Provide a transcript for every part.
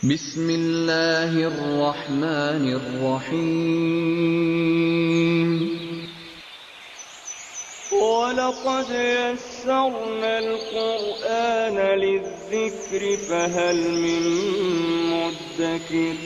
بسم اللہ الرحمن الرحیم وَلَقَدْ يَسَّرْنَا الْقُرْآنَ لِلذِّكْرِ فَهَلْ مِن مُّدَّكِرٍ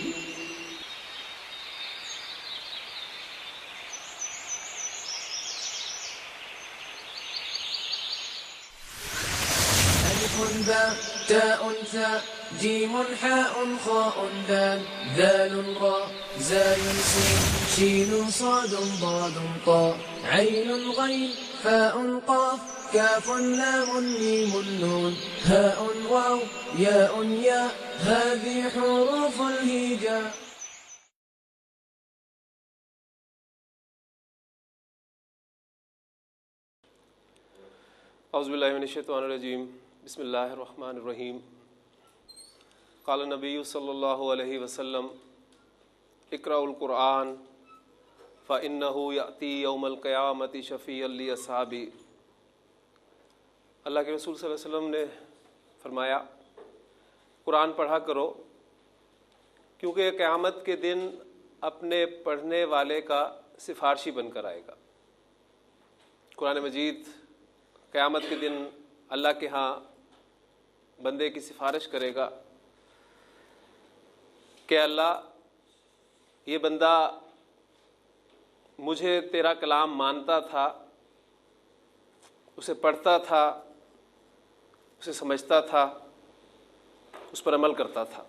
ألف باء تاء ثاء جيم حاء خاء دال ذال راء زاي سين شين صاد ضاد طاء عين غين فاء قاف كاف لام ميم نون هاء واو ياء ياء هذه حروف الهجاء. اعوذ باللہ من الشیطان الرجیم بسم اللہ الرحمن الرحیم قال النبی صلی اللہ علیہ وسلم اقرأوا القرآن فإنہ یأتی یوم القیامۃ شفیعا لأصحابی. اللہ کے رسول صلی اللہ علیہ وسلم نے فرمایا قرآن پڑھا کرو کیونکہ قیامت کے دن اپنے پڑھنے والے کا سفارشی بن کر آئے گا. قرآن مجید قیامت کے دن اللہ کے ہاں بندے کی سفارش کرے گا کہ اللہ یہ بندہ مجھے تیرا کلام مانتا تھا، اسے پڑھتا تھا، اسے سمجھتا تھا، اس پر عمل کرتا تھا،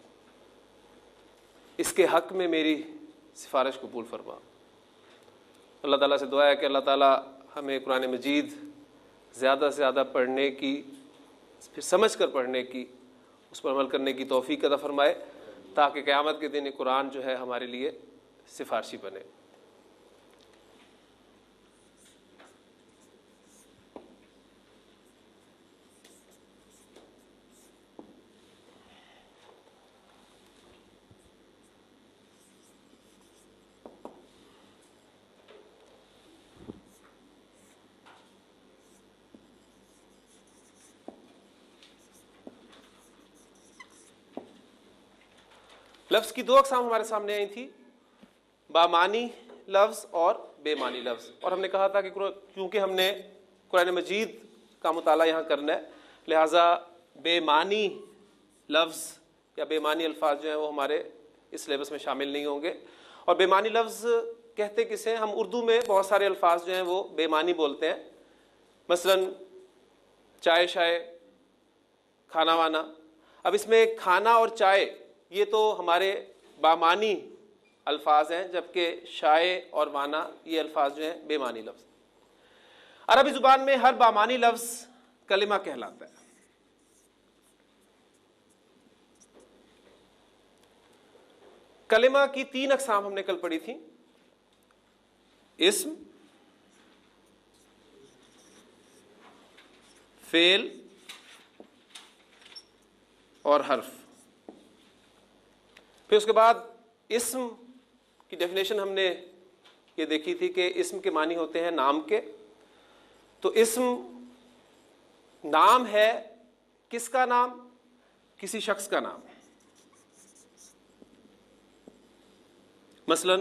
اس کے حق میں میری سفارش قبول فرما. اللہ تعالیٰ سے دعا ہے کہ اللہ تعالیٰ ہمیں قرآن مجید زیادہ سے زیادہ پڑھنے کی، پھر سمجھ کر پڑھنے کی، اس پر عمل کرنے کی توفیق عطا فرمائے تاکہ قیامت کے دن یہ قرآن جو ہے ہمارے لیے سفارشی بنے. لفظ کی دو اقسام ہمارے سامنے آئی تھی، بامانی لفظ اور بے معنی لفظ، اور ہم نے کہا تھا کہ کیونکہ ہم نے قرآن مجید کا مطالعہ یہاں کرنا ہے لہٰذا بے معنی لفظ یا بے معنی الفاظ جو ہیں وہ ہمارے اس سلیبس میں شامل نہیں ہوں گے. اور بے معنی لفظ کہتے کسے ہیں؟ ہم اردو میں بہت سارے الفاظ جو ہیں وہ بے معنی بولتے ہیں، مثلا چائے شائے، کھانا وانا. اب اس میں کھانا اور چائے یہ تو ہمارے بامانی الفاظ ہیں، جبکہ شائع اور وانا یہ الفاظ جو ہیں بے معنی لفظ. عربی زبان میں ہر بامانی لفظ کلمہ کہلاتا ہے. کلمہ کی تین اقسام ہم نے کل پڑھی تھیں، اسم، فعل اور حرف. پھر اس کے بعد اسم کی ڈیفینیشن ہم نے یہ دیکھی تھی کہ اسم کے معنی ہوتے ہیں نام کے. تو اسم نام ہے، کس کا نام؟ کسی شخص کا نام. مثلا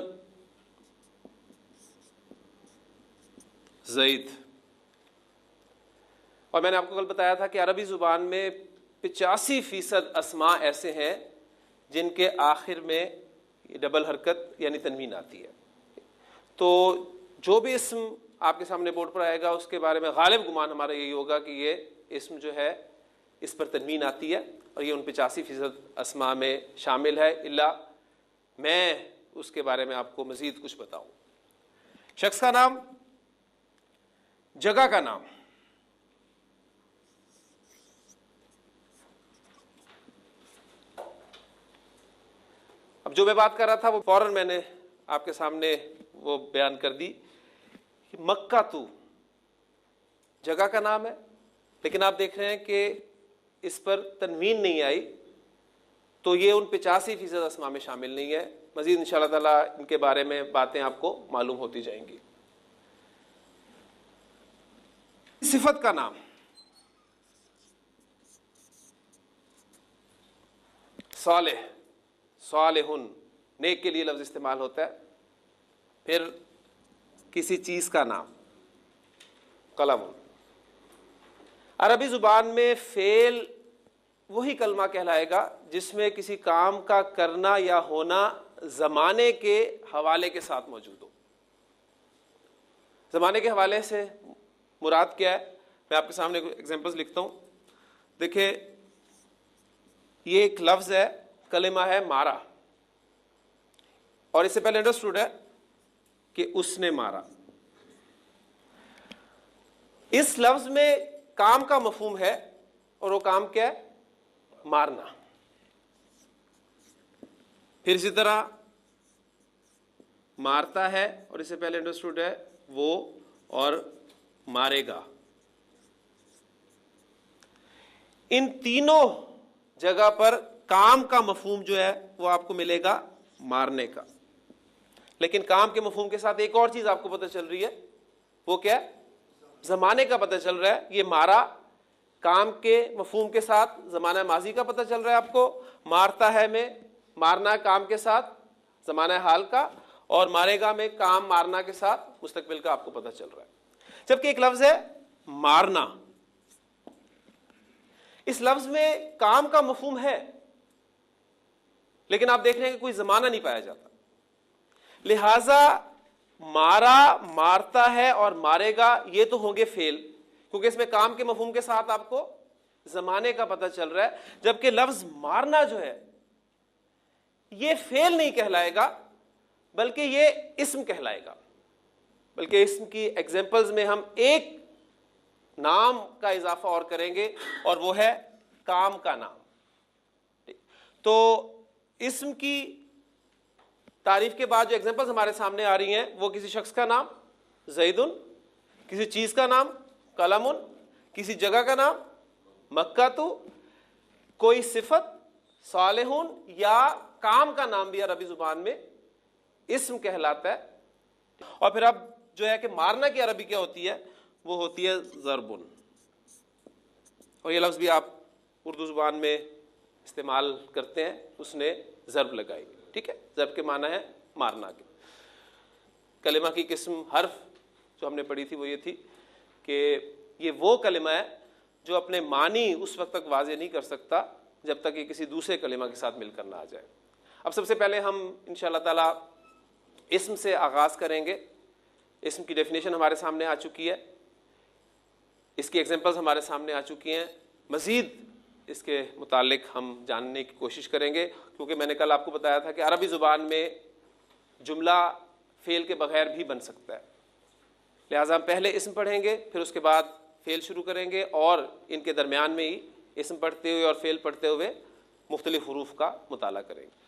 زید. اور میں نے آپ کو کل بتایا تھا کہ عربی زبان میں 85% اسماء ایسے ہیں جن کے آخر میں ڈبل حرکت یعنی تنوین آتی ہے. تو جو بھی اسم آپ کے سامنے بورڈ پر آئے گا اس کے بارے میں غالب گمان ہمارا یہی ہوگا کہ یہ اسم جو ہے اس پر تنوین آتی ہے اور یہ ان 85% اسماء میں شامل ہے، الا میں اس کے بارے میں آپ کو مزید کچھ بتاؤں. شخص کا نام، جگہ کا نام. اب جو میں بات کر رہا تھا وہ فوراً میں نے آپ کے سامنے وہ بیان کر دی. مکہ تو جگہ کا نام ہے، لیکن آپ دیکھ رہے ہیں کہ اس پر تنوین نہیں آئی، تو یہ ان 85% اسماء میں شامل نہیں ہے. مزید انشاءاللہ تعالیٰ ان کے بارے میں باتیں آپ کو معلوم ہوتی جائیں گی. صفت کا نام، صالح، صالح نیک کے لیے لفظ استعمال ہوتا ہے. پھر کسی چیز کا نام قلم. عربی زبان میں فعل وہی کلمہ کہلائے گا جس میں کسی کام کا کرنا یا ہونا زمانے کے حوالے کے ساتھ موجود ہو. زمانے کے حوالے سے مراد کیا ہے؟ میں آپ کے سامنے ایگزامپلز لکھتا ہوں. دیکھیں یہ ایک لفظ ہے, کلمہ ہے مارا, اور اس سے پہلے انڈرسٹوڈ ہے کہ اس نے مارا. اس لفظ میں کام کا مفہوم ہے, اور وہ کام کیا ہے؟ مارنا. پھر اسی طرح مارتا ہے, اور اس سے پہلے انڈرسٹوڈ ہے وہ, اور مارے گا. ان تینوں جگہ پر کام کا مفہوم جو ہے وہ آپ کو ملے گا مارنے کا. لیکن کام کے مفہوم کے ساتھ ایک اور چیز آپ کو پتہ چل رہی ہے, وہ کیا ہے؟ زمانے کا پتہ چل رہا ہے. یہ مارا کام کے مفہوم کے ساتھ زمانہ ماضی کا پتہ چل رہا ہے آپ کو, مارتا ہے میں مارنا کام کے ساتھ زمانہ حال کا, اور مارے گا میں کام مارنا کے ساتھ مستقبل کا آپ کو پتہ چل رہا ہے. جبکہ ایک لفظ ہے مارنا, اس لفظ میں کام کا مفہوم ہے, لیکن آپ دیکھ رہے ہیں کہ کوئی زمانہ نہیں پایا جاتا. لہذا مارا, مارتا ہے اور مارے گا, یہ تو ہوں گے فعل, کیونکہ اس میں کام کے مفہوم کے ساتھ آپ کو زمانے کا پتہ چل رہا ہے. جبکہ لفظ مارنا جو ہے یہ فعل نہیں کہلائے گا, بلکہ یہ اسم کہلائے گا. بلکہ اسم کی ایگزامپلز میں ہم ایک نام کا اضافہ اور کریں گے, اور وہ ہے کام کا نام. تو اسم کی تعریف کے بعد جو ایگزامپلز ہمارے سامنے آ رہی ہیں وہ کسی شخص کا نام زیدن, کسی چیز کا نام قلم, کسی جگہ کا نام مکہ تو, کوئی صفت صالح, یا کام کا نام بھی عربی زبان میں اسم کہلاتا ہے. اور پھر اب جو ہے کہ مارنا کی عربی کیا ہوتی ہے؟ وہ ہوتی ہے ضرب. اور یہ لفظ بھی آپ اردو زبان میں استعمال کرتے ہیں, اس نے ضرب لگائی. ٹھیک ہے, ضرب کے معنی ہے مارنا کے. کلمہ کی قسم حرف جو ہم نے پڑھی تھی وہ یہ تھی کہ یہ وہ کلمہ ہے جو اپنے معنی اس وقت تک واضح نہیں کر سکتا جب تک یہ کسی دوسرے کلمہ کے ساتھ مل کر نہ آ جائے. اب سب سے پہلے ہم انشاءاللہ تعالیٰ اسم سے آغاز کریں گے. اسم کی ڈیفینیشن ہمارے سامنے آ چکی ہے, اس کی ایگزامپلز ہمارے سامنے آ چکی ہیں. مزید اس کے متعلق ہم جاننے کی کوشش کریں گے, کیونکہ میں نے کل آپ کو بتایا تھا کہ عربی زبان میں جملہ فعل کے بغیر بھی بن سکتا ہے. لہٰذا ہم پہلے اسم پڑھیں گے, پھر اس کے بعد فعل شروع کریں گے, اور ان کے درمیان میں ہی اسم پڑھتے ہوئے اور فعل پڑھتے ہوئے مختلف حروف کا مطالعہ کریں گے.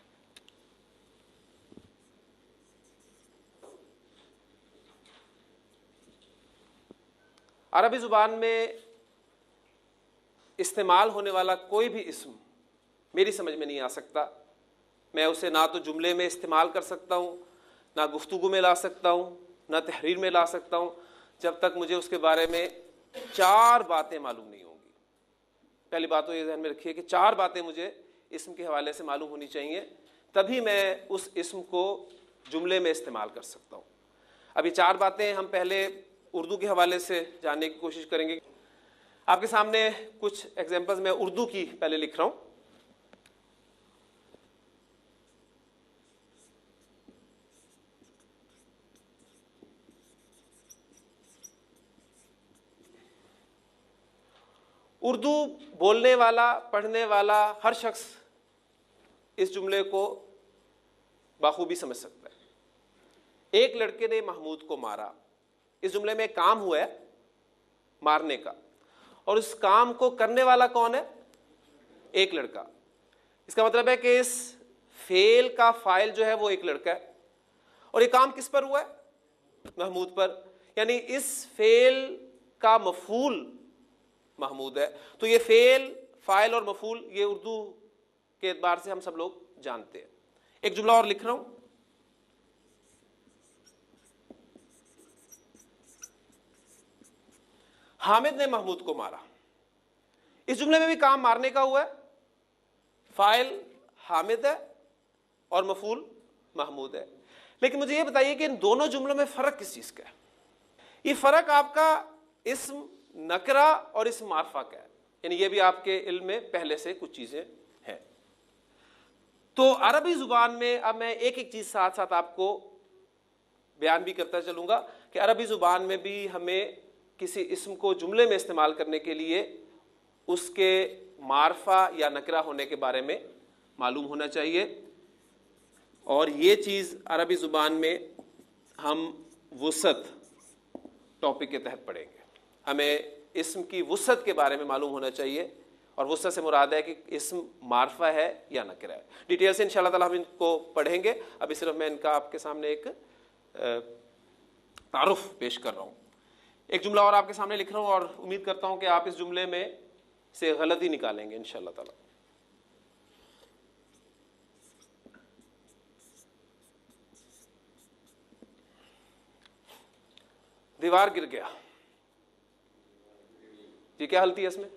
عربی زبان میں استعمال ہونے والا کوئی بھی اسم میری سمجھ میں نہیں آ سکتا. میں اسے نہ تو جملے میں استعمال کر سکتا ہوں, نہ گفتگو میں لا سکتا ہوں, نہ تحریر میں لا سکتا ہوں, جب تک مجھے اس کے بارے میں 4 باتیں معلوم نہیں ہوں گی. پہلی بات تو یہ ذہن میں رکھیے کہ 4 باتیں مجھے اسم کے حوالے سے معلوم ہونی چاہیے, تبھی میں اس اسم کو جملے میں استعمال کر سکتا ہوں. اب یہ 4 باتیں ہم پہلے اردو کے حوالے سے جاننے کی کوشش کریں گے. آپ کے سامنے کچھ ایگزامپلز میں اردو کی پہلے لکھ رہا ہوں. اردو بولنے والا, پڑھنے والا ہر شخص اس جملے کو بخوبی سمجھ سکتا ہے. ایک لڑکے نے محمود کو مارا. اس جملے میں ایک کام ہوا ہے مارنے کا, اور اس کام کو کرنے والا کون ہے؟ ایک لڑکا. اس کا مطلب ہے کہ اس فعل کا فاعل جو ہے وہ ایک لڑکا ہے, اور یہ کام کس پر ہوا ہے؟ محمود پر. یعنی اس فعل کا مفعول محمود ہے. تو یہ فعل, فاعل اور مفعول یہ اردو کے اعتبار سے ہم سب لوگ جانتے ہیں. ایک جملہ اور لکھ رہا ہوں. حامد نے محمود کو مارا. اس جملے میں بھی کام مارنے کا ہوا ہے, فاعل حامد ہے اور مفعول محمود ہے. لیکن مجھے یہ بتائیے کہ ان دونوں جملوں میں فرق کس چیز کا ہے؟ یہ فرق آپ کا اسم نکرہ اور اسم معرفہ کا ہے. یعنی یہ بھی آپ کے علم میں پہلے سے کچھ چیزیں ہیں. تو عربی زبان میں اب میں ایک ایک چیز ساتھ ساتھ آپ کو بیان بھی کرتا چلوں گا کہ عربی زبان میں بھی ہمیں کسی اسم کو جملے میں استعمال کرنے کے لیے اس کے معرفہ یا نکرہ ہونے کے بارے میں معلوم ہونا چاہیے. اور یہ چیز عربی زبان میں ہم وسعت ٹاپک کے تحت پڑھیں گے. ہمیں اسم کی وسعت کے بارے میں معلوم ہونا چاہیے, اور وسعت سے مراد ہے کہ اسم معرفہ ہے یا نکرہ ہے. ڈیٹیل سے انشاءاللہ تعالی ہم ان کو پڑھیں گے. ابھی صرف میں ان کا آپ کے سامنے ایک تعارف پیش کر رہا ہوں. ایک جملہ اور آپ کے سامنے لکھ رہا ہوں, اور امید کرتا ہوں کہ آپ اس جملے میں سے غلطی نکالیں گے انشاءاللہ تعالی. دیوار گر گیا. یہ کیا غلطی ہے اس میں؟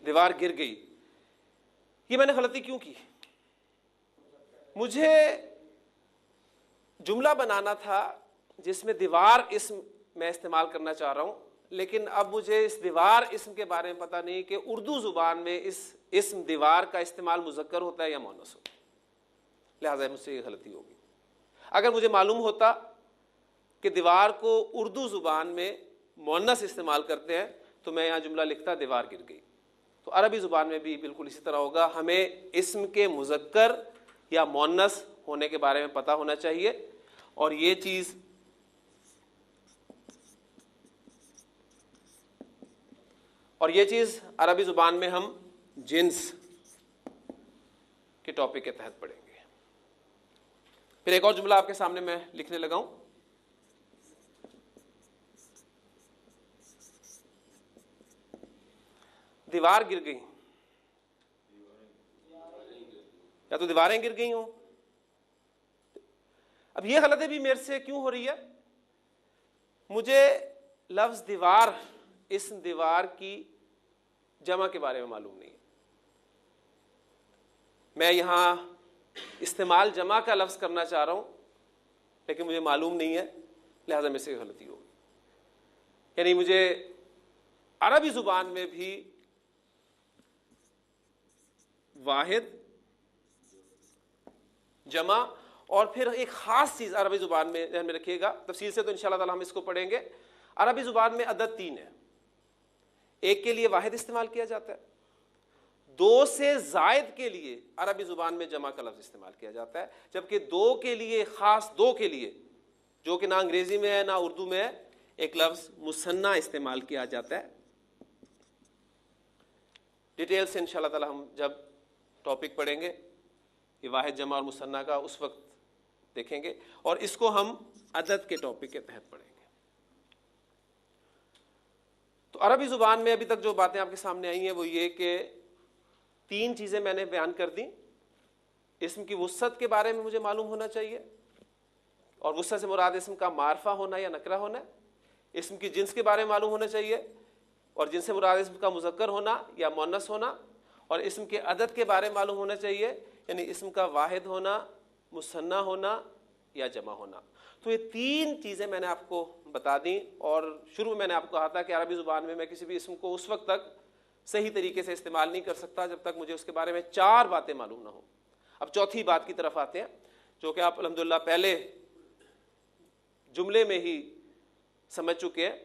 دیوار گر گئی. یہ میں نے غلطی کیوں کی؟ مجھے جملہ بنانا تھا جس میں دیوار اسم میں استعمال کرنا چاہ رہا ہوں, لیکن اب مجھے اس دیوار اسم کے بارے میں پتہ نہیں کہ اردو زبان میں اس اسم دیوار کا استعمال مذکر ہوتا ہے یا مؤنث ہوتا ہے. لہٰذا مجھ سے یہ غلطی ہوگی. اگر مجھے معلوم ہوتا کہ دیوار کو اردو زبان میں مؤنث استعمال کرتے ہیں تو میں یہاں جملہ لکھتا دیوار گر گئی. تو عربی زبان میں بھی بالکل اسی طرح ہوگا. ہمیں اسم کے مذکر یا مؤنث ہونے کے بارے میں پتہ ہونا چاہیے, اور یہ چیز عربی زبان میں ہم جنس کے ٹاپک کے تحت پڑھیں گے. پھر ایک اور جملہ آپ کے سامنے میں لکھنے لگا ہوں. دیوار گر گئی, یا تو دیواریں گر گئی ہوں. اب یہ غلطی بھی میرے سے کیوں ہو رہی ہے؟ مجھے لفظ دیوار, اسم دیوار کی جمع کے بارے میں معلوم نہیں ہے. میں یہاں استعمال جمع کا لفظ کرنا چاہ رہا ہوں, لیکن مجھے معلوم نہیں ہے, لہذا میرے سے غلطی ہوگی. یعنی مجھے عربی زبان میں بھی واحد, جمع, اور پھر ایک خاص چیز عربی زبان میں ذہن میں رکھیے گا. تفصیل سے تو انشاءاللہ تعالی ہم اس کو پڑھیں گے. عربی زبان میں عدد 3 ہے. ایک کے لیے واحد استعمال کیا جاتا ہے, 2 سے زائد کے لیے عربی زبان میں جمع کا لفظ استعمال کیا جاتا ہے, جبکہ 2 کے لیے, خاص 2 کے لیے, جو کہ نہ انگریزی میں ہے نہ اردو میں ہے, ایک لفظ مثنیٰ استعمال کیا جاتا ہے. ڈیٹیل سے انشاءاللہ تعالی ہم جب ٹاپک پڑھیں گے یہ واحد, جمع اور مثنیٰ کا, اس وقت دیکھیں گے, اور اس کو ہم عدد کے ٹاپک کے تحت پڑھیں گے. تو عربی زبان میں ابھی تک جو باتیں آپ کے سامنے آئی ہیں وہ یہ کہ 3 چیزیں میں نے بیان کر دیں. اسم کی وسعت کے بارے میں مجھے معلوم ہونا چاہیے, اور وسعت سے مراد اسم کا معرفہ ہونا یا نکرہ ہونا ہے. اسم کی جنس کے بارے میں معلوم ہونا چاہیے, اور جنس سے مراد اسم کا مذکر ہونا یا مؤنث ہونا, اور اسم کے عدد کے بارے میں معلوم ہونا چاہیے, یعنی اسم کا واحد ہونا, مثنیٰ ہونا یا جمع ہونا. تو یہ 3 چیزیں میں نے آپ کو بتا دیں, اور شروع میں میں نے آپ کو کہا تھا کہ عربی زبان میں کسی بھی اسم کو اس وقت تک صحیح طریقے سے استعمال نہیں کر سکتا جب تک مجھے اس کے بارے میں 4 باتیں معلوم نہ ہوں. اب چوتھی بات کی طرف آتے ہیں, جو کہ آپ الحمدللہ پہلے جملے میں ہی سمجھ چکے ہیں.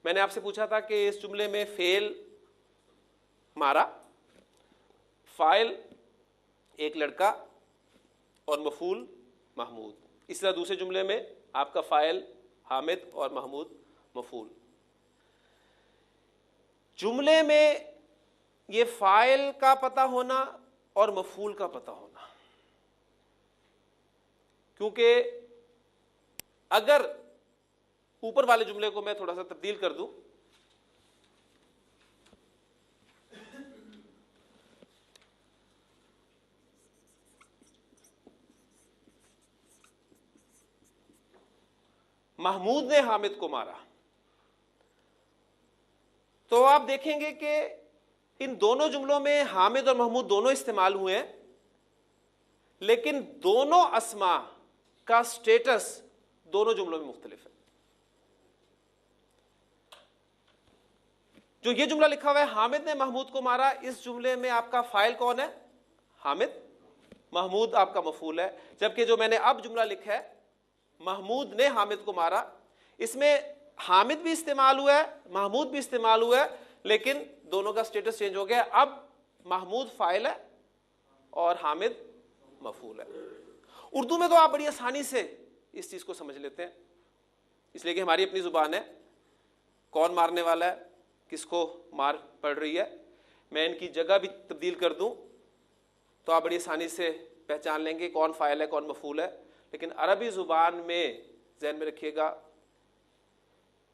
میں نے آپ سے پوچھا تھا کہ اس جملے میں فعل مارا, فاعل ایک لڑکا, اور مفعول محمود. اس طرح دوسرے جملے میں آپ کا فاعل حامد اور محمود مفعول. جملے میں یہ فاعل کا پتہ ہونا اور مفعول کا پتہ ہونا, کیونکہ اگر اوپر والے جملے کو میں تھوڑا سا تبدیل کر دوں, محمود نے حامد کو مارا, تو آپ دیکھیں گے کہ ان دونوں جملوں میں حامد اور محمود دونوں استعمال ہوئے ہیں, لیکن دونوں اسما کا سٹیٹس دونوں جملوں میں مختلف ہے. جو یہ جملہ لکھا ہوا ہے حامد نے محمود کو مارا، اس جملے میں آپ کا فاعل کون ہے؟ حامد. محمود آپ کا مفعول ہے. جبکہ جو میں نے اب جملہ لکھا ہے محمود نے حامد کو مارا، اس میں حامد بھی استعمال ہوا ہے، محمود بھی استعمال ہوا ہے، لیکن دونوں کا سٹیٹس چینج ہو گیا. اب محمود فاعل ہے اور حامد مفعول ہے. اردو میں تو آپ بڑی آسانی سے اس چیز کو سمجھ لیتے ہیں، اس لیے کہ ہماری اپنی زبان ہے. کون مارنے والا ہے، کس کو مار پڑ رہی ہے. میں ان کی جگہ بھی تبدیل کر دوں تو آپ بڑی آسانی سے پہچان لیں گے کون فاعل ہے کون مفعول ہے. لیکن عربی زبان میں ذہن میں رکھیے گا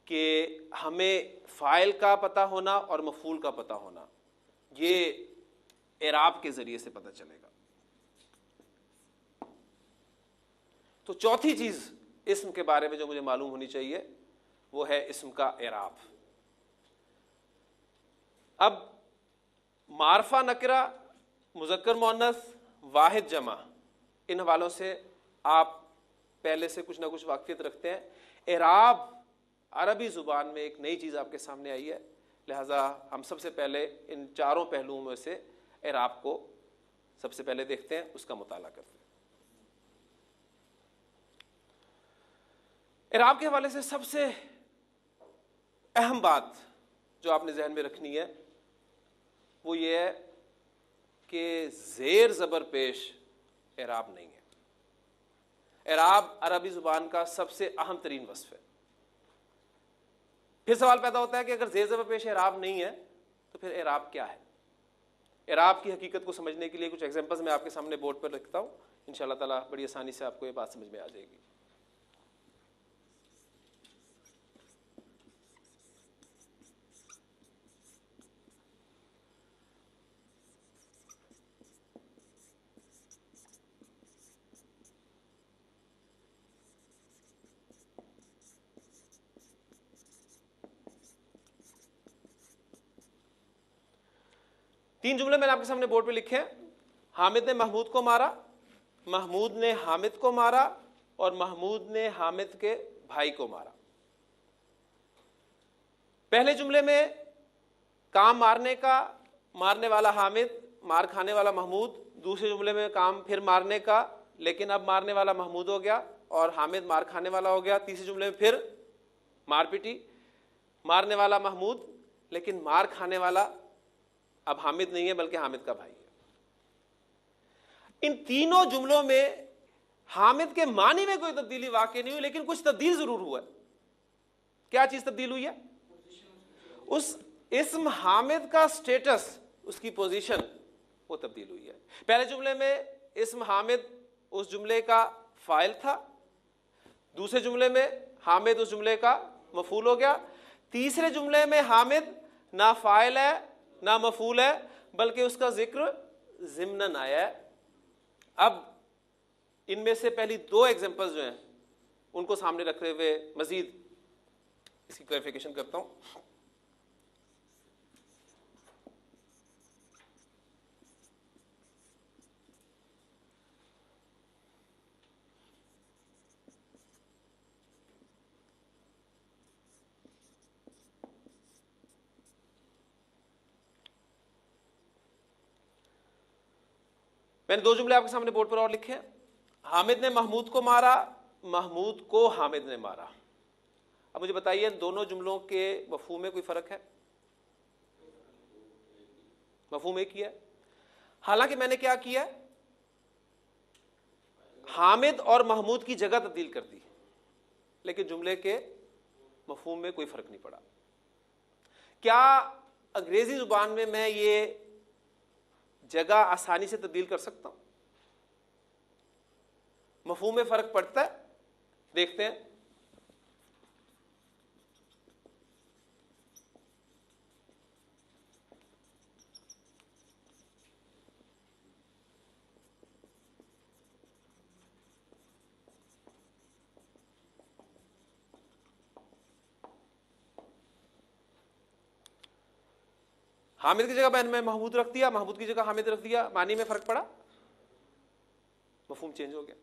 کہ ہمیں فاعل کا پتہ ہونا اور مفعول کا پتہ ہونا یہ اعراب کے ذریعے سے پتہ چلے گا. تو چوتھی چیز اسم کے بارے میں جو مجھے معلوم ہونی چاہیے وہ ہے اسم کا اعراب. اب معرفہ نکرہ، مذکر مؤنث، واحد جمع، ان حوالوں سے آپ پہلے سے کچھ نہ کچھ واقفیت رکھتے ہیں. اعراب عربی زبان میں ایک نئی چیز آپ کے سامنے آئی ہے، لہٰذا ہم سب سے پہلے ان چاروں پہلوؤں میں سے اعراب کو سب سے پہلے دیکھتے ہیں، اس کا مطالعہ کرتے ہیں. اعراب کے حوالے سے سب سے اہم بات جو آپ نے ذہن میں رکھنی ہے وہ یہ ہے کہ زیر زبر پیش اعراب نہیں ہے. اعراب عربی زبان کا سب سے اہم ترین وصف ہے. پھر سوال پیدا ہوتا ہے کہ اگر زیر زبر پیش اعراب نہیں ہے تو پھر اعراب کیا ہے؟ اعراب کی حقیقت کو سمجھنے کے لیے کچھ ایگزامپلز میں آپ کے سامنے بورڈ پر لکھتا ہوں، انشاءاللہ تعالیٰ بڑی آسانی سے آپ کو یہ بات سمجھ میں آ جائے گی. تین جملے میں نے آپ کے سامنے بورڈ پہ لکھے ہیں. حامد نے محمود کو مارا، محمود نے حامد کو مارا اور محمود نے حامد کے بھائی کو مارا. پہلے جملے میں کام مارنے کا، مارنے والا حامد، مار کھانے والا محمود. دوسرے جملے میں کام پھر مارنے کا، لیکن اب مارنے والا محمود ہو گیا اور حامد مار کھانے والا ہو گیا. تیسرے جملے میں پھر مار پیٹی، مارنے والا محمود لیکن مار کھانے والا اب حامد نہیں ہے بلکہ حامد کا بھائی ہے. ان تینوں جملوں میں حامد کے معنی میں کوئی تبدیلی واقع نہیں ہوئی، لیکن کچھ تبدیل ضرور ہوا ہے. کیا چیز تبدیل ہوئی ہے؟ اس اسم حامد کا سٹیٹس، اس کی پوزیشن وہ تبدیل ہوئی ہے. پہلے جملے میں اسم حامد اس جملے کا فاعل تھا، دوسرے جملے میں حامد اس جملے کا مفعول ہو گیا، تیسرے جملے میں حامد نہ فاعل ہے نہ مفعول ہے بلکہ اس کا ذکر ضمناً آیا ہے. اب ان میں سے پہلی دو ایگزامپلز جو ہیں ان کو سامنے رکھتے ہوئے مزید اس کی کلیریفیکیشن کرتا ہوں. میں نے دو جملے آپ کے سامنے بورڈ پر اور لکھے ہیں. حامد نے محمود کو مارا، محمود کو حامد نے مارا. اب مجھے بتائیے دونوں جملوں کے مفہوم میں کوئی فرق ہے؟ مفہوم ایک ہی ہے. حالانکہ میں نے کیا کیا، حامد اور محمود کی جگہ تبدیل کر دی، لیکن جملے کے مفہوم میں کوئی فرق نہیں پڑا. کیا انگریزی زبان میں یہ جگہ آسانی سے تبدیل کر سکتا ہوں؟ مفہوم میں فرق پڑتا ہے؟ دیکھتے ہیں. حامد کی جگہ میں محمود رکھ دیا، محمود کی جگہ حامد رکھ دیا، معنی میں فرق پڑا؟ مفہوم چینج ہو گیا.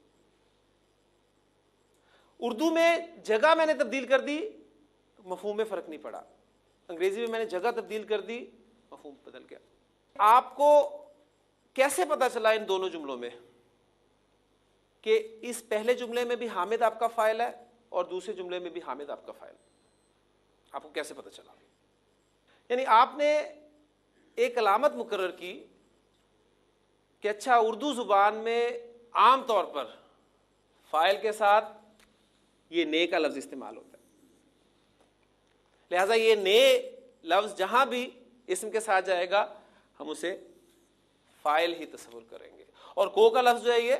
اردو میں جگہ میں نے تبدیل کر دی, مفہوم میں فرق نہیں پڑا. انگریزی میں میں نے جگہ تبدیل کر دی, مفہوم بدل گیا. آپ کو کیسے پتا چلا ان دونوں جملوں میں کہ اس پہلے جملے میں بھی حامد آپ کا فاعل ہے اور دوسرے جملے میں بھی حامد آپ کا فاعل؟ آپ کو کیسے پتا چلا؟ یعنی آپ نے ایک علامت مقرر کی کہ اچھا اردو زبان میں عام طور پر فاعل کے ساتھ یہ نے کا لفظ استعمال ہوتا ہے, لہذا یہ نے لفظ جہاں بھی اسم کے ساتھ جائے گا ہم اسے فاعل ہی تصور کریں گے, اور کو کا لفظ جو ہے یہ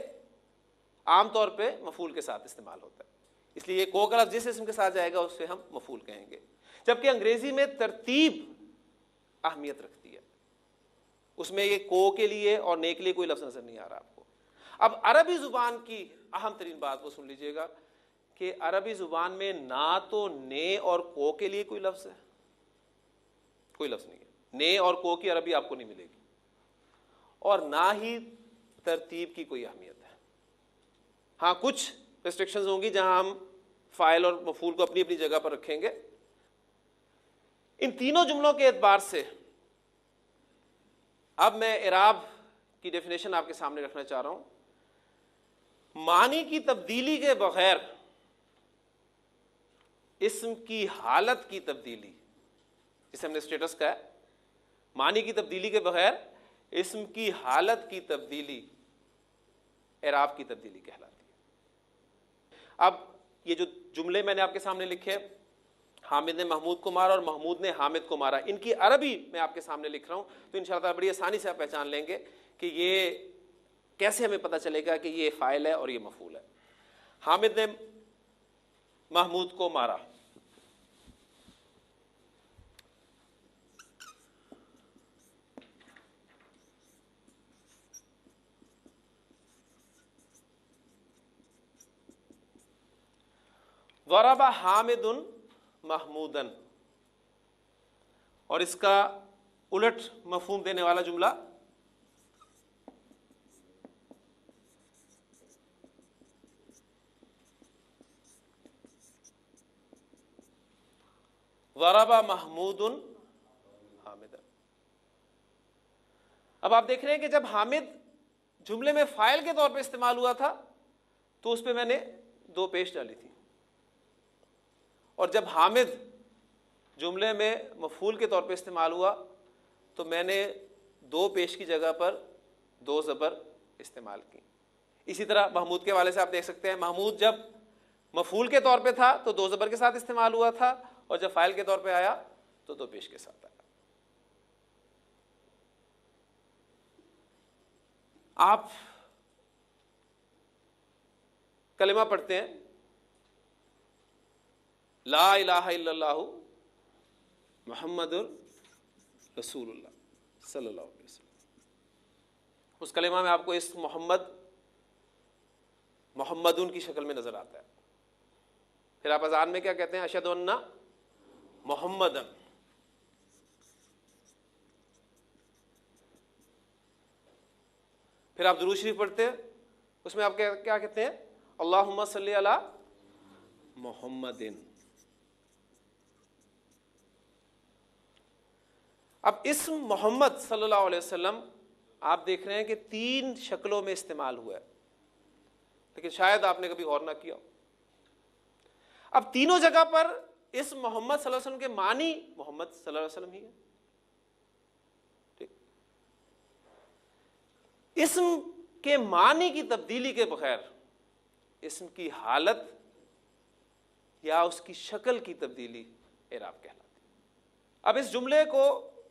عام طور پہ مفعول کے ساتھ استعمال ہوتا ہے, اس لیے کو کا لفظ جس اسم کے ساتھ جائے گا اسے ہم مفعول کہیں گے. جبکہ انگریزی میں ترتیب اہمیت رکھتی ہے, اس میں یہ کو کے لیے اور نے کے لیے کوئی لفظ نظر نہیں آ رہا آپ کو. اب عربی زبان کی اہم ترین بات کو سن لیجئے گا کہ عربی زبان میں نہ تو نے اور کو کے لیے کوئی لفظ ہے, کوئی لفظ نہیں ہے. نے اور کو کی عربی آپ کو نہیں ملے گی, اور نہ ہی ترتیب کی کوئی اہمیت ہے. ہاں کچھ ریسٹرکشنز ہوں گی جہاں ہم فاعل اور مفعول کو اپنی اپنی جگہ پر رکھیں گے. ان تینوں جملوں کے اعتبار سے اب میں اعراب کی ڈیفینیشن آپ کے سامنے رکھنا چاہ رہا ہوں. معنی کی تبدیلی کے بغیر اسم کی حالت کی تبدیلی, جسے ہم نے اسٹیٹس کہا ہے, معنی کی تبدیلی کے بغیر اسم کی حالت کی تبدیلی اعراب کی تبدیلی کہلاتی ہے. اب یہ جو جملے میں نے آپ کے سامنے لکھے, حامد نے محمود کو مارا اور محمود نے حامد کو مارا, ان کی عربی میں آپ کے سامنے لکھ رہا ہوں, تو انشاءاللہ تعالیٰ بڑی آسانی سے آپ پہچان لیں گے کہ یہ کیسے ہمیں پتہ چلے گا کہ یہ فاعل ہے اور یہ مفعول ہے. حامد نے محمود کو مارا, ضرب حامد محمودن, اور اس کا الٹ مفہوم دینے والا جملہ ضرب محمود حامد. اب آپ دیکھ رہے ہیں کہ جب حامد جملے میں فاعل کے طور پہ استعمال ہوا تھا تو اس پہ میں نے دو پیش ڈالی تھی, اور جب حامد جملے میں مفعول کے طور پہ استعمال ہوا تو میں نے دو پیش کی جگہ پر دو زبر استعمال کی. اسی طرح محمود کے حوالے سے آپ دیکھ سکتے ہیں, محمود جب مفعول کے طور پہ تھا تو دو زبر کے ساتھ استعمال ہوا تھا, اور جب فاعل کے طور پہ آیا تو دو پیش کے ساتھ آیا. آپ کلمہ پڑھتے ہیں لا الہ الا اللہ محمد رسول اللہ صلی اللہ علیہ وسلم. اس کلمہ میں آپ کو اس محمدن کی شکل میں نظر آتا ہے. پھر آپ اذان میں کیا کہتے ہیں؟ اشہد ان محمدن. پھر آپ درود شریف پڑھتے ہیں, اس میں آپ کیا کہتے ہیں؟ اللہم صلی علی محمدن. اب اسم محمد صلی اللہ علیہ وسلم آپ دیکھ رہے ہیں کہ تین شکلوں میں استعمال ہوا ہے, لیکن شاید آپ نے کبھی غور نہ کیا. اب تینوں جگہ پر اسم محمد صلی اللہ علیہ وسلم کے معنی محمد صلی اللہ علیہ وسلم ہی ہے. ٹھیک, اسم کے معنی کی تبدیلی کے بغیر اسم کی حالت یا اس کی شکل کی تبدیلی اعراب کہلاتی ہے. اب اس جملے کو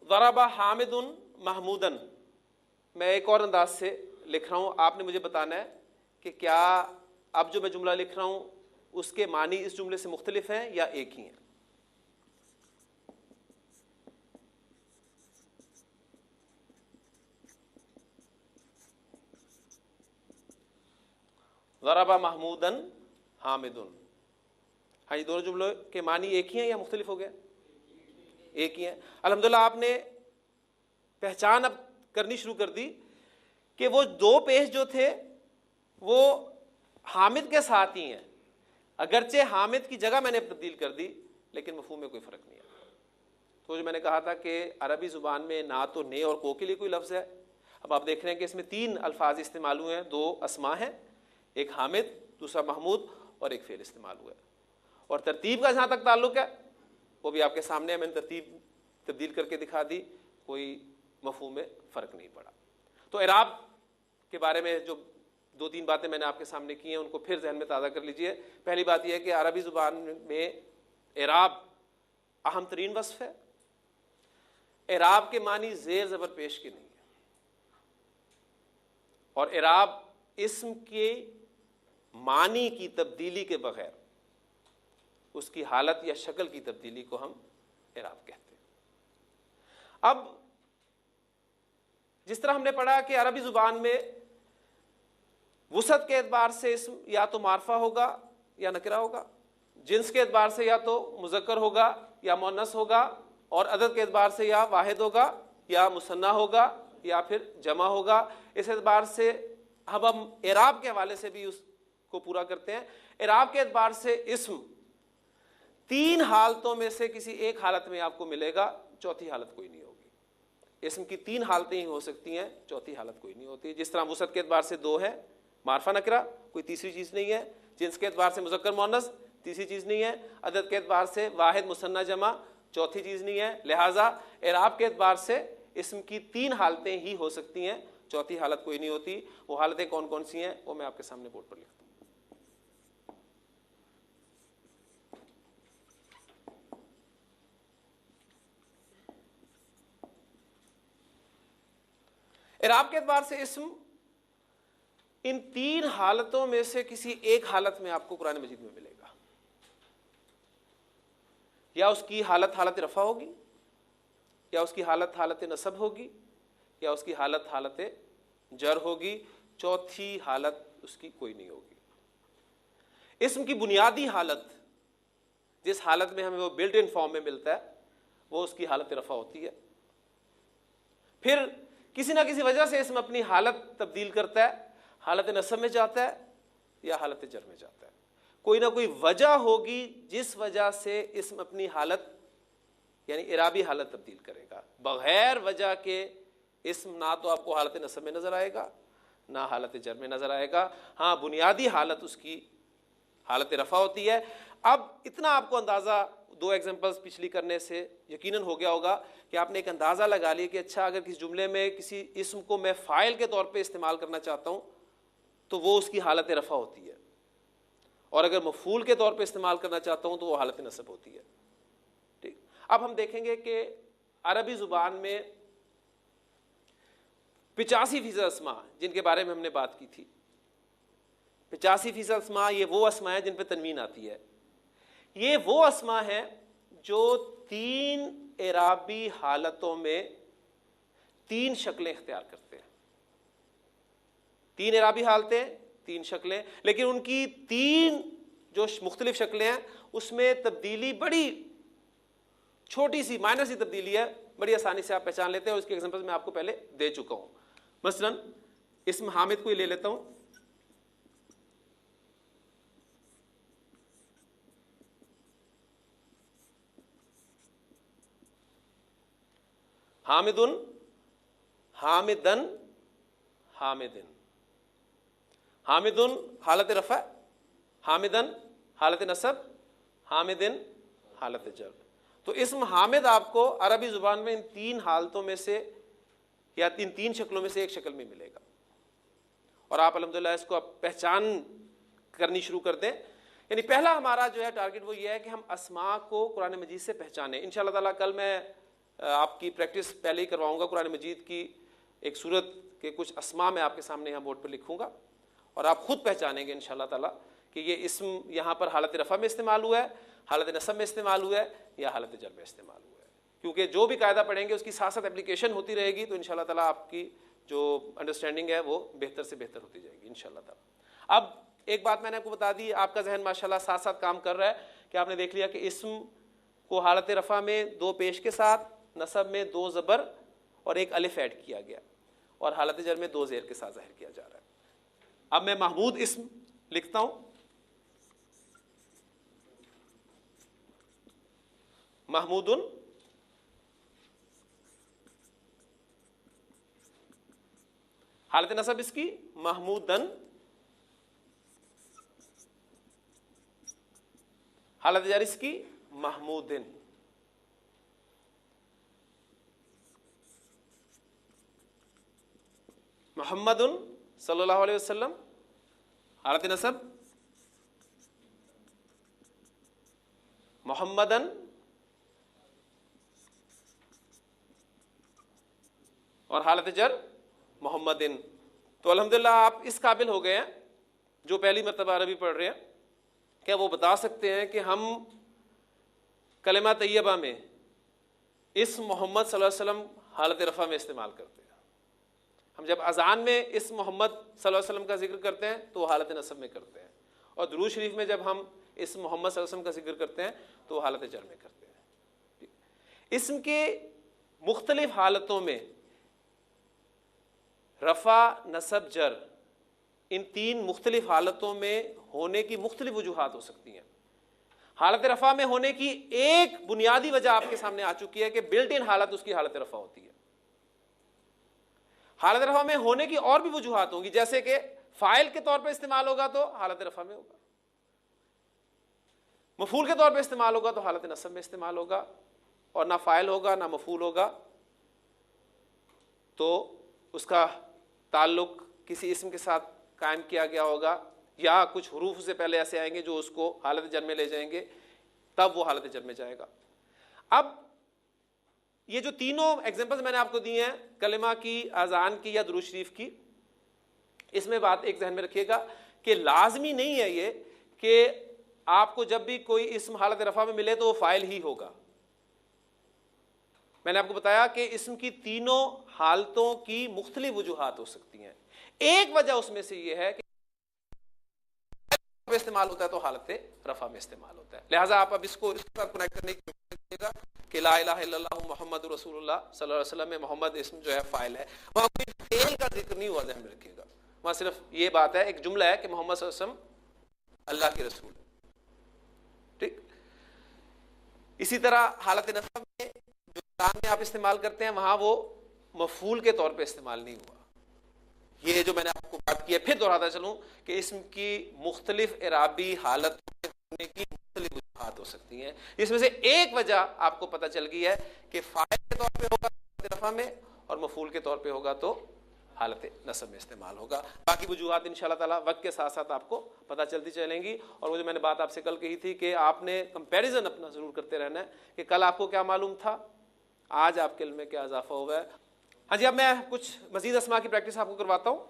ضرب حامد محمودن میں ایک اور انداز سے لکھ رہا ہوں, آپ نے مجھے بتانا ہے کہ کیا اب جو میں جملہ لکھ رہا ہوں اس کے معنی اس جملے سے مختلف ہیں یا ایک ہی ہیں. ضرب محمودن حامدن, ہاں یہ دونوں جملوں کے معنی ایک ہی ہیں یا مختلف ہو گئے؟ ایک ہی ہیں. الحمدللہ آپ نے پہچان اب کرنی شروع کر دی کہ وہ دو پیش جو تھے وہ حامد کے ساتھ ہی ہیں، اگرچہ حامد کی جگہ میں نے تبدیل کر دی لیکن مفہوم میں کوئی فرق نہیں آتا۔ تو جو میں نے کہا تھا کہ عربی زبان میں نہ تو نے اور کو کے لیے کوئی لفظ ہے، اب آپ دیکھ رہے ہیں کہ اس میں 3 الفاظ استعمال ہوئے ہیں، 2 اسماء ہیں، ایک حامد، دوسرا محمود، اور ایک فعل استعمال ہوا ہے۔ اور ترتیب کا جہاں تک تعلق ہے وہ بھی آپ کے سامنے ہے، میں نے ترتیب تبدیل کر کے دکھا دی، کوئی مفہوم میں فرق نہیں پڑا۔ تو اعراب کے بارے میں جو 2-3 باتیں میں نے آپ کے سامنے کی ہیں ان کو پھر ذہن میں تازہ کر لیجئے۔ پہلی بات یہ ہے کہ عربی زبان میں اعراب اہم ترین وصف ہے۔ اعراب کے معنی زیر زبر پیش کے نہیں ہے، اور اعراب اسم کے معنی کی تبدیلی کے بغیر اس کی حالت یا شکل کی تبدیلی کو ہم اعراب کہتے ہیں۔ اب جس طرح ہم نے پڑھا کہ عربی زبان میں وسعت کے اعتبار سے اسم یا تو معرفہ ہوگا یا نکرہ ہوگا، جنس کے اعتبار سے یا تو مذکر ہوگا یا مؤنث ہوگا، اور عدد کے اعتبار سے یا واحد ہوگا یا مثنیٰ ہوگا یا پھر جمع ہوگا۔ اس اعتبار سے اب ہم اعراب کے حوالے سے بھی اس کو پورا کرتے ہیں۔ اعراب کے اعتبار سے اسم 3 حالتوں میں سے کسی ایک حالت میں آپ کو ملے گا، چوتھی حالت کوئی نہیں ہوگی۔ اسم کی 3 حالتیں ہی ہو سکتی ہیں، چوتھی حالت کوئی نہیں ہوتی۔ جس طرح وسعت کے اعتبار سے 2 ہے، معرفہ نکرہ، کوئی تیسری چیز نہیں ہے، جنس کے اعتبار سے مذکر مؤنث، تیسری چیز نہیں ہے، عدد کے اعتبار سے واحد مثنیٰ جمع، چوتھی چیز نہیں ہے۔ لہٰذا اعراب کے اعتبار سے اسم کی 3 حالتیں ہی ہو سکتی ہیں، چوتھی حالت کوئی نہیں ہوتی۔ وہ حالتیں کون کون سی ہیں وہ میں آپ کے سامنے بورڈ پر لکھتا ہوں۔ اعراب کے اعتبار سے اسم ان 3 حالتوں میں سے کسی ایک حالت میں آپ کو قرآن مجید میں ملے گا، یا اس کی حالت رفع ہوگی، یا اس کی حالت نصب ہوگی، یا اس کی حالت جر ہوگی، چوتھی حالت اس کی کوئی نہیں ہوگی۔ اسم کی بنیادی حالت جس حالت میں ہمیں وہ بلٹ ان فارم میں ملتا ہے وہ اس کی حالت رفع ہوتی ہے۔ پھر کسی نہ کسی وجہ سے اسم اپنی حالت تبدیل کرتا ہے، حالت نصب میں جاتا ہے یا حالت جر میں جاتا ہے۔ کوئی نہ کوئی وجہ ہوگی جس وجہ سے اسم اپنی حالت یعنی اعرابی حالت تبدیل کرے گا۔ بغیر وجہ کے اسم نہ تو آپ کو حالت نصب میں نظر آئے گا نہ حالت جر میں نظر آئے گا، ہاں بنیادی حالت اس کی حالت رفع ہوتی ہے۔ اب اتنا آپ کو اندازہ 2 ایگزامپلس پچھلی کرنے سے یقیناً ہو گیا ہوگا کہ آپ نے ایک اندازہ لگا لیا کہ اچھا اگر کسی جملے میں کسی اسم کو میں فاعل کے طور پہ استعمال کرنا چاہتا ہوں تو وہ اس کی حالت رفع ہوتی ہے، اور اگر مفعول کے طور پہ استعمال کرنا چاہتا ہوں تو وہ حالت نصب ہوتی ہے۔ ٹھیک، اب ہم دیکھیں گے کہ عربی زبان میں 85% اسماء جن کے بارے میں ہم نے بات کی تھی، 85% اسماء یہ وہ اسماء ہیں جن پہ تنوین آتی ہے۔ یہ وہ اسماء ہیں جو 3 اعرابی حالتوں میں 3 شکلیں اختیار کرتے ہیں۔ 3 اعرابی حالتیں، 3 شکلیں، لیکن ان کی 3 جو مختلف شکلیں ہیں اس میں تبدیلی بڑی چھوٹی سی مائنر سی تبدیلی ہے، بڑی آسانی سے آپ پہچان لیتے ہیں، اور اس کے ایگزامپل میں آپ کو پہلے دے چکا ہوں۔ مثلا اسم حامد کو ہی لے لیتا ہوں۔ حامدن، حامدن، حامدن۔ حامدن حالت رفع، حامدن حالت نصب، حامدن حالت جر۔ تو اسم حامد آپ کو عربی زبان میں ان 3 حالتوں میں سے یا 3 شکلوں میں سے ایک شکل میں ملے گا، اور آپ الحمدللہ اس کو پہچان کرنی شروع کر دیں۔ یعنی پہلا ہمارا جو ہے ٹارگٹ وہ یہ ہے کہ ہم اسماء کو قرآن مجید سے پہچانیں۔ انشاءاللہ تعالیٰ کل میں آپ کی پریکٹس پہلے ہی کرواؤں گا، قرآن مجید کی ایک سورت کے کچھ اسماء میں آپ کے سامنے یہاں بورڈ پر لکھوں گا، اور آپ خود پہچانیں گے انشاءاللہ تعالیٰ کہ یہ اسم یہاں پر حالت رفع میں استعمال ہوا ہے، حالت نصب میں استعمال ہوا ہے یا حالت جر میں استعمال ہوا ہے۔ کیونکہ جو بھی قاعدہ پڑھیں گے اس کی ساتھ ساتھ اپلیکیشن ہوتی رہے گی، تو انشاءاللہ تعالیٰ آپ کی جو انڈرسٹینڈنگ ہے وہ بہتر سے بہتر ہوتی جائے گی انشاءاللہ تعالیٰ۔ اب ایک بات میں نے آپ کو بتا دی، آپ کا ذہن ماشاءاللہ ساتھ ساتھ کام کر رہا ہے کہ آپ نے دیکھ لیا کہ اسم کو حالت رفع میں 2 پیش کے ساتھ، نصب میں 2 زبر اور 1 الف ایڈ کیا گیا، اور حالت جر میں 2 زیر کے ساتھ ظاہر کیا جا رہا ہے۔ اب میں محمود اسم لکھتا ہوں، محمود، حالت نصب اس کی محمودن، حالت جر اس کی محمودن، محمد صلی اللہ علیہ وسلم، حالت نصب محمدن، اور حالت جر محمدن۔ تو الحمدللہ آپ اس قابل ہو گئے ہیں جو پہلی مرتبہ عربی پڑھ رہے ہیں کہ وہ بتا سکتے ہیں کہ ہم کلمہ طیبہ میں اسم محمد صلی اللہ علیہ وسلم حالت رفع میں استعمال کرتے ہیں۔ ہم جب اذان میں اسم محمد صلی اللہ علیہ وسلم کا ذکر کرتے ہیں تو وہ حالت نصب میں کرتے ہیں، اور درود شریف میں جب ہم اسم محمد صلی اللہ علیہ وسلم کا ذکر کرتے ہیں تو وہ حالت جر میں کرتے ہیں۔ اسم کے مختلف حالتوں میں رفع، نصب، جر، ان تین مختلف حالتوں میں ہونے کی مختلف وجوہات ہو سکتی ہیں۔ حالت رفع میں ہونے کی ایک بنیادی وجہ آپ کے سامنے آ چکی ہے کہ بلٹ ان حالت اس کی حالت رفع ہوتی ہے۔ حالت رفع میں ہونے کی اور بھی وجوہات ہوں گی، جیسے کہ فاعل کے طور پہ استعمال ہوگا تو حالت رفع میں ہوگا، مفعول کے طور پہ استعمال ہوگا تو حالت نصب میں استعمال ہوگا، اور نہ فاعل ہوگا نہ مفعول ہوگا تو اس کا تعلق کسی اسم کے ساتھ قائم کیا گیا ہوگا، یا کچھ حروف سے پہلے ایسے آئیں گے جو اس کو حالت جر میں لے جائیں گے، تب وہ حالت جر میں جائے گا۔ اب یہ جو تینوں ایگزامپلز میں نے آپ کو دی ہیں، کلمہ کی، اذان کی یا درود شریف کی، اس میں بات ایک ذہن میں رکھیے گا کہ لازمی نہیں ہے یہ کہ آپ کو جب بھی کوئی اسم حالت رفع میں ملے تو وہ فاعل ہی ہوگا۔ میں نے آپ کو بتایا کہ اسم کی تینوں حالتوں کی مختلف وجوہات ہو سکتی ہیں۔ ایک وجہ اس میں سے یہ ہے کہ استعمال ہوتا ہے تو حالت رفع میں استعمال ہوتا ہے، لہٰذا آپ اب اس کے ساتھ کنیکٹ کرنے کی کوشش کیجیے گا کہ لا الہ الا اللہ محمد رسول اللہ صلی اللہ علیہ وسلم میں محمد اسم جو ہے فاعل ہے، وہاں کوئی فعل کا ذکر نہیں ہوا، ذہن میں رکھیے گا، وہاں صرف یہ بات ہے، ایک جملہ ہے کہ محمد صلی اللہ علیہ وسلم اللہ کے رسول، ٹھیک۔ اسی طرح حالت نصب میں جو کلام میں آپ استعمال کرتے ہیں وہاں وہ مفعول کے طور پہ استعمال نہیں ہوا۔ یہ جو میں نے آپ کو بات کی ہے، پھر دہراتا چلوں کہ اسم کی مختلف اعرابی حالتوں میں ہونے کی مختلف وجوہات ہو سکتی ہیں، اس میں سے ایک وجہ آپ کو پتہ چل گئی ہے کہ فاعل کے طور پہ ہوگا حالت رفع میں، اور مفعول کے طور پہ ہوگا تو حالت نصب میں استعمال ہوگا۔ باقی وجوہات انشاءاللہ تعالیٰ وقت کے ساتھ ساتھ آپ کو پتہ چلتی چلیں گی، اور وہ جو میں نے بات آپ سے کل کہی تھی کہ آپ نے کمپیریزن اپنا ضرور کرتے رہنا ہے کہ کل آپ کو کیا معلوم تھا، آج آپ کے علم میں کیا اضافہ ہوا ہے۔ ہاں جی، اب میں کچھ مزید اسماء کی پریکٹس آپ کو کرواتا ہوں۔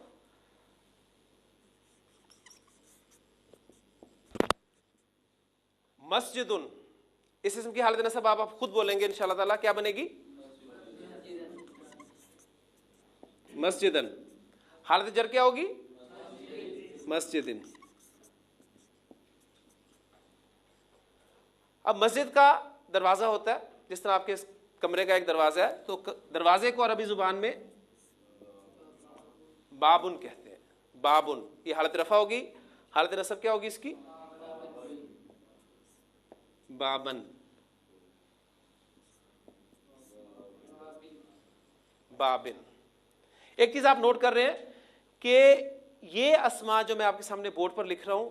مسجد، اس اسم کی حالت نصب آپ خود بولیں گے انشاءاللہ تعالیٰ، کیا بنے گی؟ مسجدن۔ حالت جر کیا ہوگی؟ مسجدن۔ اب مسجد کا دروازہ ہوتا ہے، جس طرح آپ کے کمرے کا ایک دروازہ ہے، تو دروازے کو عربی زبان میں بابن کہتے ہیں، بابن۔ یہ حالت رفع ہوگی، حالت نصب کیا ہوگی اس کی؟ بابن، بابن۔ ایک چیز آپ نوٹ کر رہے ہیں کہ یہ اسماء جو میں آپ کے سامنے بورڈ پر لکھ رہا ہوں،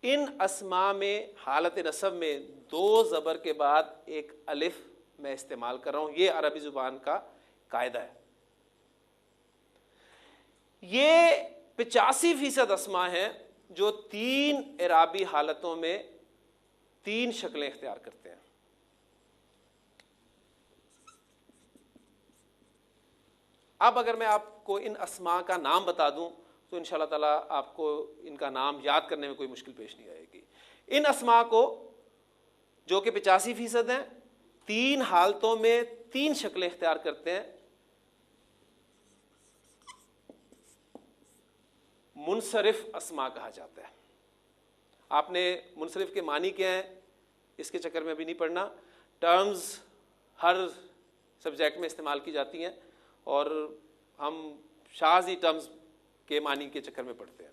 ان اسماء میں حالت نصب میں دو زبر کے بعد ایک الف میں استعمال کر رہا ہوں، یہ عربی زبان کا قاعدہ ہے۔ یہ 85% اسماء ہیں جو تین اعرابی حالتوں میں تین شکلیں اختیار کرتے ہیں۔ اب اگر میں آپ کو ان اسماء کا نام بتا دوں تو انشاءاللہ تعالیٰ آپ کو ان کا نام یاد کرنے میں کوئی مشکل پیش نہیں آئے گی۔ ان اسماء کو جو کہ 85% ہیں، تین حالتوں میں تین شکلیں اختیار کرتے ہیں، منصرف اسماء کہا جاتا ہے۔ آپ نے منصرف کے معنی کیا ہیں اس کے چکر میں بھی نہیں پڑھنا، ٹرمز ہر سبجیکٹ میں استعمال کی جاتی ہیں، اور ہم شاذ ہی ٹرمز کے معنی کے چکر میں پڑتے ہیں،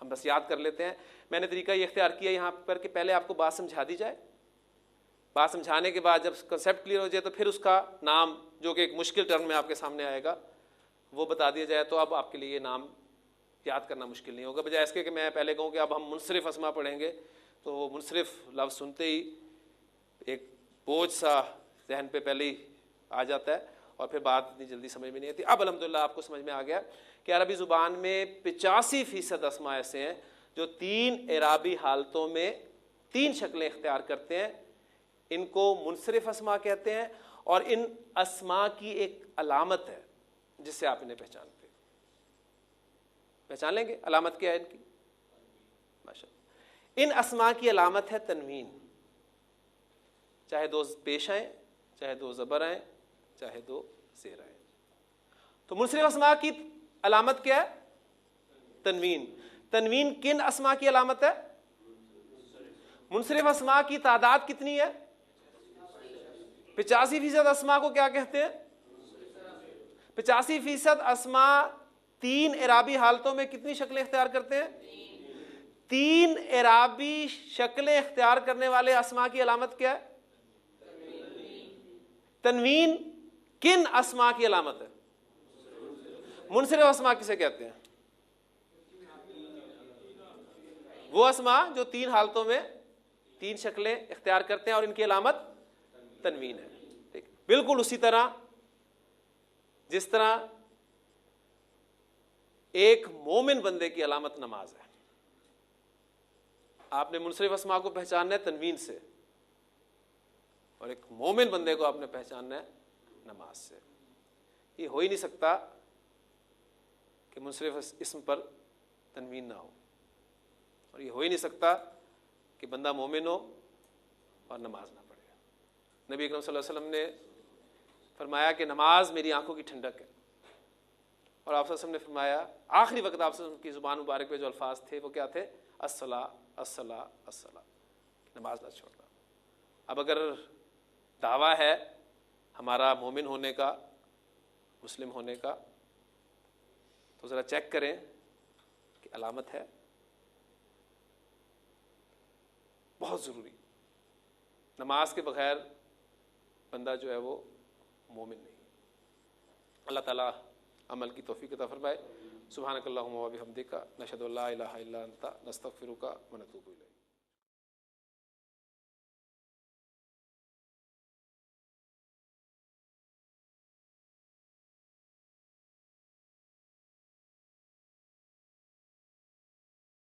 ہم بس یاد کر لیتے ہیں۔ میں نے طریقہ یہ اختیار کیا یہاں پر کہ پہلے آپ کو بات سمجھا دی جائے، بات سمجھانے کے بعد جب کنسیپٹ کلیئر ہو جائے تو پھر اس کا نام جو کہ ایک مشکل ٹرم میں آپ کے سامنے آئے گا وہ بتا دیا جائے، تو اب آپ کے لیے یہ نام یاد کرنا مشکل نہیں ہوگا، بجائے اس کے کہ میں پہلے کہوں کہ اب ہم منصرف اسما پڑھیں گے تو وہ منصرف لفظ سنتے ہی ایک بوجھ سا ذہن پہ پہلے ہی آ جاتا ہے اور پھر بات اتنی جلدی سمجھ میں نہیں آتی۔ اب الحمدللہ آپ کو سمجھ میں آ گیا کہ عربی زبان میں 85% اسما ایسے ہیں جو 3 اعرابی حالتوں میں 3 شکلیں اختیار کرتے ہیں، ان کو منصرف اسما کہتے ہیں، اور ان اسما کی ایک علامت ہے جس سے آپ انہیں پہچانتے ہیں۔ پہچان لیں گے علامت کیا ہے ان کی؟ ماشاءاللہ، ان اسما کی علامت ہے تنوین، چاہے 2 پیش آئیں، چاہے 2 زبر آئیں، چاہے 2 زیر آئیں۔ تو منصرف اسما کی علامت کیا ہے؟ تنوین۔ تنوین کن اسما کی علامت ہے؟ منصرف اسما کی تعداد کتنی ہے؟ 85% اسما کو کیا کہتے ہیں؟ 85% اسما 3 اعرابی حالتوں میں کتنی شکلیں اختیار کرتے ہیں؟ 3 اعرابی شکلیں اختیار کرنے والے اسما کی علامت کیا ہے؟ تنوین کن اسما کی علامت ہے؟ منصرف اسما کسے کہتے ہیں؟ وہ اسما جو 3 حالتوں میں 3 شکلیں اختیار کرتے ہیں اور ان کی علامت تنوین ہے۔ ٹھیک، بالکل اسی طرح جس طرح ایک مومن بندے کی علامت نماز ہے، آپ نے منصرف اسما کو پہچاننا ہے تنوین سے، اور ایک مومن بندے کو آپ نے پہچاننا ہے نماز سے۔ یہ ہو ہی نہیں سکتا کہ منصرف اسم پر تنوین نہ ہو، اور یہ ہو ہی نہیں سکتا کہ بندہ مومن ہو اور نماز نہ پڑھے۔ نبی اکرم صلی اللہ علیہ وسلم نے فرمایا کہ نماز میری آنکھوں کی ٹھنڈک ہے، اور آپ صلی اللہ علیہ وسلم نے فرمایا آخری وقت آپ صلی اللہ علیہ وسلم کی زبان مبارک پہ جو الفاظ تھے وہ کیا تھے؟ الصلاۃ الصلاۃ الصلاۃ، نماز نہ چھوڑنا۔ اب اگر دعویٰ ہے ہمارا مومن ہونے کا، مسلم ہونے کا، تو ذرا چیک کریں کہ علامت ہے، بہت ضروری۔ نماز کے بغیر بندہ جو ہے وہ مومن نہیں۔ اللہ تعالیٰ عمل کی توفیق عطا فرمائے۔ سبحانک اللہم و بحمدک، نشہد ان لا الہ الا انت، نستغفرک و نتوب الیک۔